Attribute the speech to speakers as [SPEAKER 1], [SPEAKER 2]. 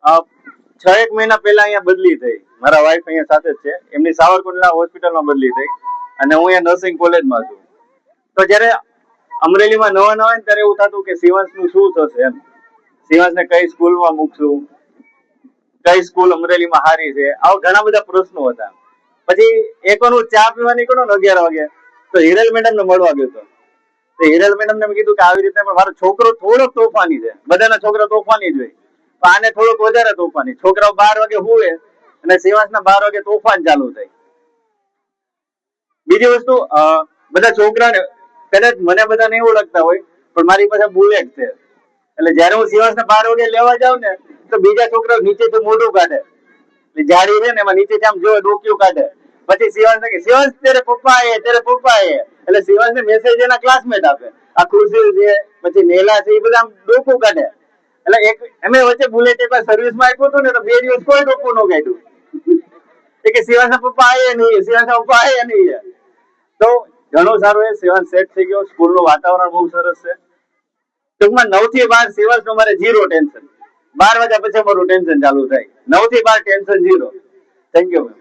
[SPEAKER 1] 6 મહિના પહેલા અહીંયા બદલી થઈ. મારા વાઈફ અહીંયા સાથે જ છે, એમની સાવરકુંડલા હોસ્પિટલમાં બદલી થઈ અને હું અહીંયા નર્સિંગ કોલેજમાં છું. તો જયારે અમરેલીમાં નવા નવા ત્યારે એવું થતું કે સિવાંશનું શું થશે એમ, સિવાંશને કઈ સ્કૂલમાં મૂકશું, કઈ સ્કૂલ અમરેલીમાં સારી છે, આવા ઘણા બધા પ્રશ્નો હતા. પછી એકવાર ચા પીવા નીકળ્યો ને 11 વાગે, તો હિરલ મેડમને મળવા ગયો હતો. તો હિરલ મેડમને મેં કીધું કે આવી રીતે પણ મારો છોકરો થોડોક તોફાની છે, બધાના છોકરા તોફાની જ હોય, તો આને થોડોક વધારે તોફાની. છોકરાઓ 12 વાગે હુવે અને સિવાંશના 12 વાગે તોફાન ચાલુ થાય. બીજી વસ્તુ, બધા છોકરાને કદાચ મને બધા નહીં ઓળખતા હોય, પણ મારી પાસે બુલેટ છે. એટલે જયારે હું સિવાંશને 12 વાગે લેવા જાઉં ને, તો બીજા છોકરાઓ નીચેથી મોઢું કાઢે, જાડી છે ને એમાં નીચેથી આમ જોવે, ડોક્યું કાઢે. પછી સિવાંશ કે સિવાંશ તેરે પપ્પા આયે, તેરે પપ્પા આયે. એટલે સિવાંશને મેસેજ એના ક્લાસમેટ આપે, આ ખુશી છે, પછી નેલા છે, એ બધા આમ ડોકું કાઢે. એટલે એક અમે વચ્ચે બુલેટ એકવાર સર્વિસમાં આપ્યું હતું ને, તો 2 દિવસ કોઈ ડોકું ન કાઢ્યું. કે સિવાંશના પપ્પા આયે નહીં, સિવાંશના પપ્પા આયે નહીં. તો ઘણું સારું, એ સિવાંશ સેટ થઈ ગયો. સ્કૂલનું વાતાવરણ બહુ સરસ છે. ટૂંકમાં 9 થી 12 સિવાંશનું અમારે 0 ટેન્શન. 12 વાગ્યા પછી અમારું ટેન્શન ચાલુ થાય. 9 થી 12 ટેન્શન 0. Thank you ma'am.